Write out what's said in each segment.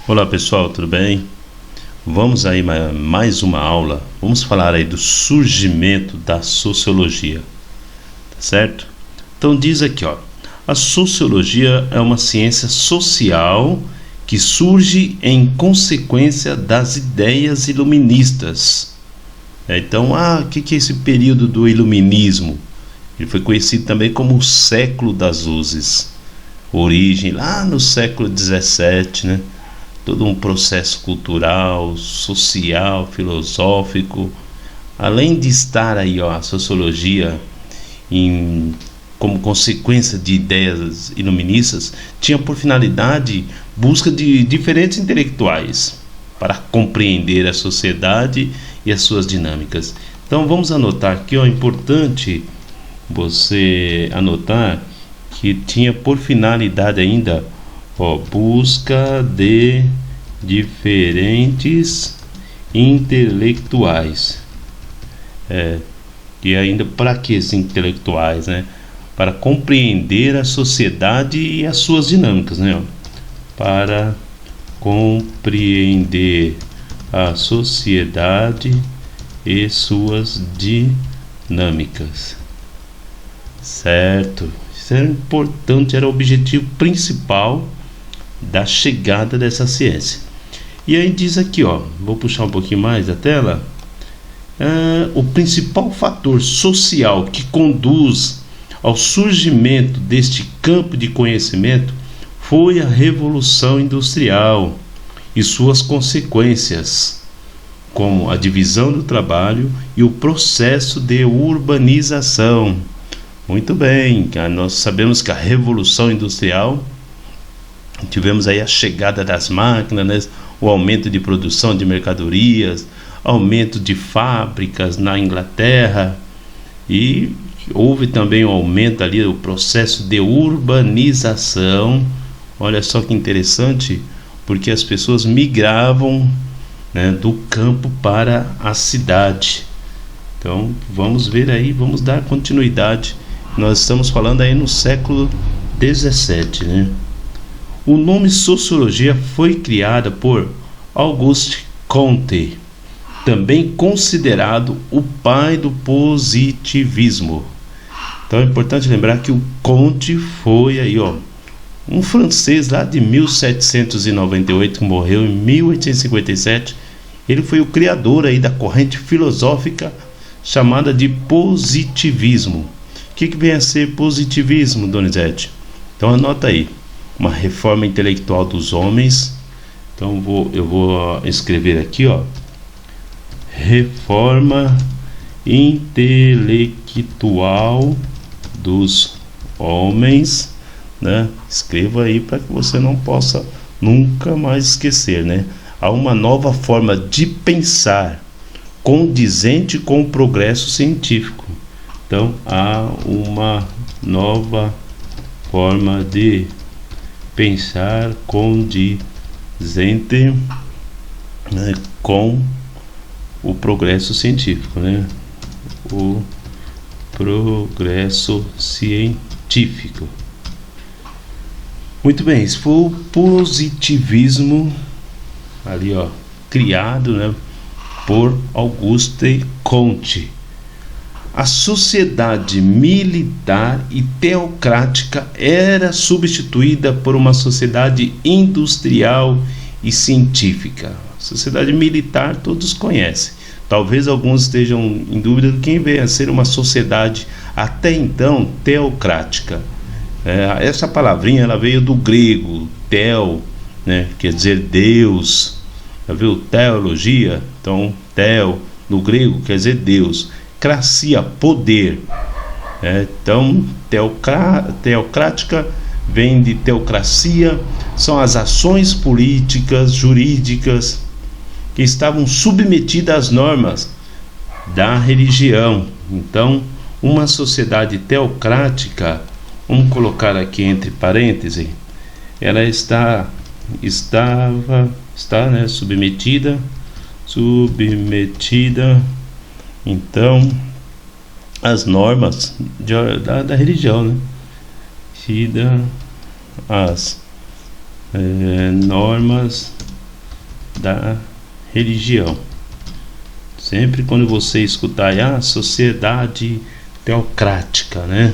Olá pessoal, tudo bem? Vamos aí mais uma aula. Vamos falar aí do surgimento da sociologia, tá certo? Então diz aqui, ó, a sociologia é uma ciência social que surge em consequência das ideias iluministas. Então, o que é esse período do iluminismo? Ele foi conhecido também como o século das luzes. Origem lá no século XVII, né? Todo um processo cultural, social, filosófico, além de estar aí, ó, a sociologia como consequência de ideias iluministas, tinha por finalidade busca de diferentes intelectuais para compreender a sociedade e as suas dinâmicas. Então vamos anotar aqui, ó, é importante você anotar que tinha por finalidade ainda, ó, busca de diferentes intelectuais. E ainda para que esses intelectuais, né? Para compreender a sociedade e as suas dinâmicas, né? Para compreender a sociedade e suas dinâmicas. Certo? Isso era importante, era o objetivo principal da chegada dessa ciência. E aí diz aqui, ó, vou puxar um pouquinho mais a tela. O principal fator social que conduz ao surgimento deste campo de conhecimento foi a Revolução Industrial e suas consequências, como a divisão do trabalho e o processo de urbanização. Muito bem, nós sabemos que a Revolução Industrial, tivemos aí a chegada das máquinas, né? O aumento de produção de mercadorias, aumento de fábricas na Inglaterra, e houve também um aumento ali do processo de urbanização. Olha só que interessante, porque as pessoas migravam, né, do campo para a cidade. Então vamos ver aí, vamos dar continuidade. Nós estamos falando aí no século XVII, né? O nome sociologia foi criado por Auguste Comte, também considerado o pai do positivismo. Então é importante lembrar que o Comte foi aí, ó, um francês lá de 1798 que morreu em 1857. Ele foi o criador aí da corrente filosófica chamada de positivismo. O que vem a ser positivismo, Donizete? Então anota aí: uma reforma intelectual dos homens. Então eu vou escrever aqui, ó, reforma intelectual dos homens, né? Escreva aí para que você não possa nunca mais esquecer, né? Há uma nova forma de pensar condizente com o progresso científico. Então há uma nova forma de pensar condizente, né, com o progresso científico, né? O progresso científico. Muito bem, esse foi o positivismo ali, ó, criado, né, por Auguste Comte. A sociedade militar e teocrática era substituída por uma sociedade industrial e científica. Sociedade militar todos conhecem. Talvez alguns estejam em dúvida de quem veio a ser uma sociedade até então teocrática. Essa palavrinha ela veio do grego theo, né, quer dizer Deus. Já viu? Teologia. Então theo no grego quer dizer Deus. Cracia, poder. Então teocrática vem de teocracia, são as ações políticas, jurídicas que estavam submetidas às normas da religião. Então, uma sociedade teocrática, vamos colocar aqui entre parênteses, ela está, né, submetida, então, às normas da religião, né? As normas da religião. Sempre quando você escutar aí, sociedade teocrática, né?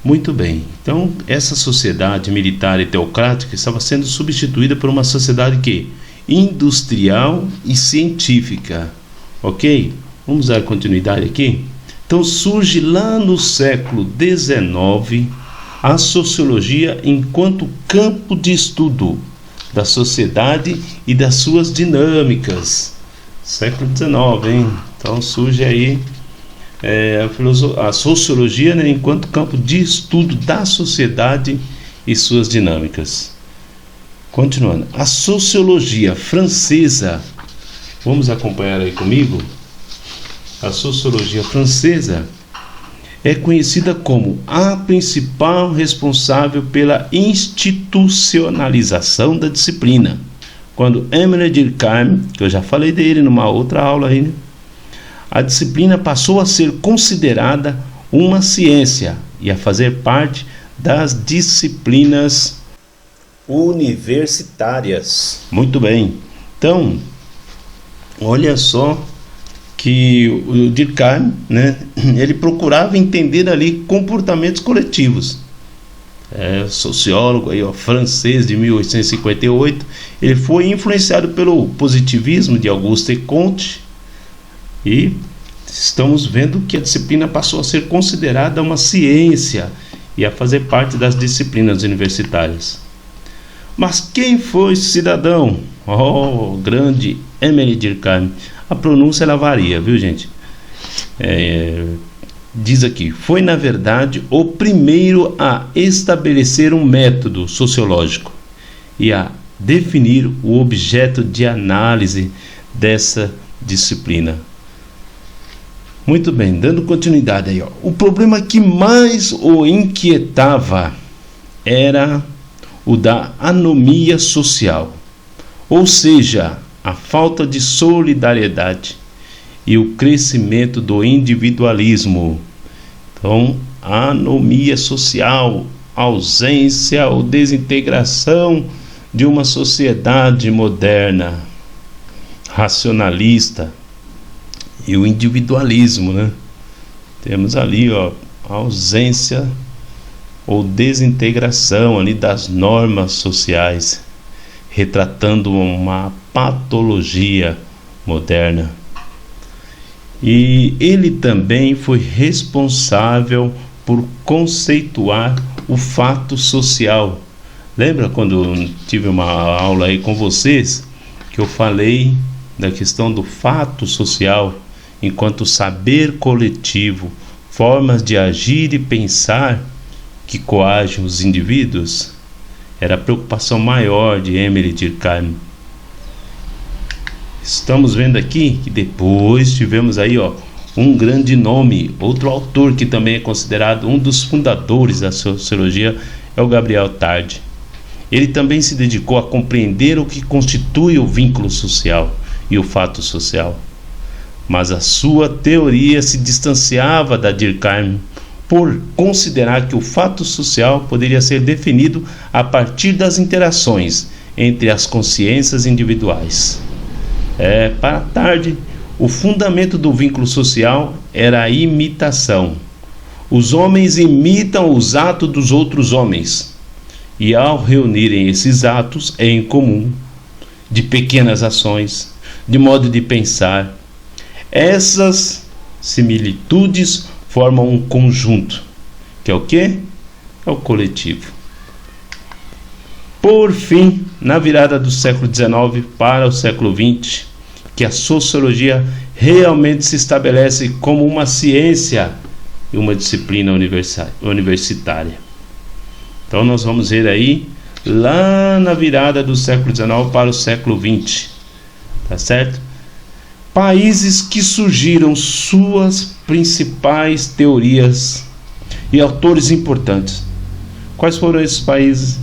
Muito bem, então essa sociedade militar e teocrática estava sendo substituída por uma sociedade que? Industrial e científica, ok? Vamos dar continuidade aqui? Então surge lá no século XIX a sociologia enquanto campo de estudo da sociedade e das suas dinâmicas. Século XIX, hein? Então surge aí a sociologia, né, enquanto campo de estudo da sociedade e suas dinâmicas. Continuando, a sociologia francesa, vamos acompanhar aí comigo? A sociologia francesa é conhecida como a principal responsável pela institucionalização da disciplina. Quando Émile Durkheim, que eu já falei dele numa outra aula aí, né? A disciplina passou a ser considerada uma ciência e a fazer parte das disciplinas universitárias. Muito bem. Então, olha só que o Durkheim, né, ele procurava entender ali comportamentos coletivos. Sociólogo aí, francês de 1858, ele foi influenciado pelo positivismo de Auguste Comte. E estamos vendo que a disciplina passou a ser considerada uma ciência e a fazer parte das disciplinas universitárias. Mas quem foi esse cidadão? Grande Émile Durkheim. A pronúncia ela varia, viu, gente? Diz aqui, foi na verdade o primeiro a estabelecer um método sociológico e a definir o objeto de análise dessa disciplina. Muito bem, dando continuidade aí, o problema que mais o inquietava era o da anomia social, ou seja, a falta de solidariedade e o crescimento do individualismo. Então, a anomia social, ausência ou desintegração de uma sociedade moderna, racionalista, e o individualismo, né? Temos ali, a ausência ou desintegração ali das normas sociais, retratando uma patologia moderna. E ele também foi responsável por conceituar o fato social. Lembra quando tive uma aula aí com vocês que eu falei da questão do fato social enquanto saber coletivo, formas de agir e pensar que coagem os indivíduos? Era a preocupação maior de Émile Durkheim. Estamos vendo aqui que depois tivemos aí um grande nome, outro autor que também é considerado um dos fundadores da sociologia, é o Gabriel Tarde. Ele também se dedicou a compreender o que constitui o vínculo social e o fato social. Mas a sua teoria se distanciava da Durkheim por considerar que o fato social poderia ser definido a partir das interações entre as consciências individuais. Para Tarde, o fundamento do vínculo social era a imitação. Os homens imitam os atos dos outros homens, e ao reunirem esses atos em comum, de pequenas ações, de modo de pensar, essas similitudes formam um conjunto, que é o quê? É o coletivo. Por fim, na virada do século XIX para o século XX, que a sociologia realmente se estabelece como uma ciência e uma disciplina universitária. Então nós vamos ver aí, lá na virada do século XIX para o século XX, tá certo? Países que surgiram suas principais teorias e autores importantes. Quais foram esses países?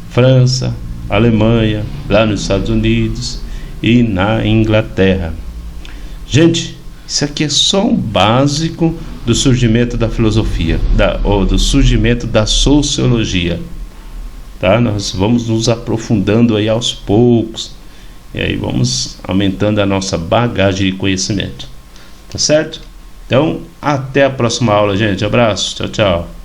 França, Alemanha, lá nos Estados Unidos e na Inglaterra. Gente, isso aqui é só um básico do surgimento da filosofia, do surgimento da sociologia, tá? Nós vamos nos aprofundando aí aos poucos E aí vamos aumentando a nossa bagagem de conhecimento. Tá certo? Então, até a próxima aula, gente. Abraço. Tchau, tchau.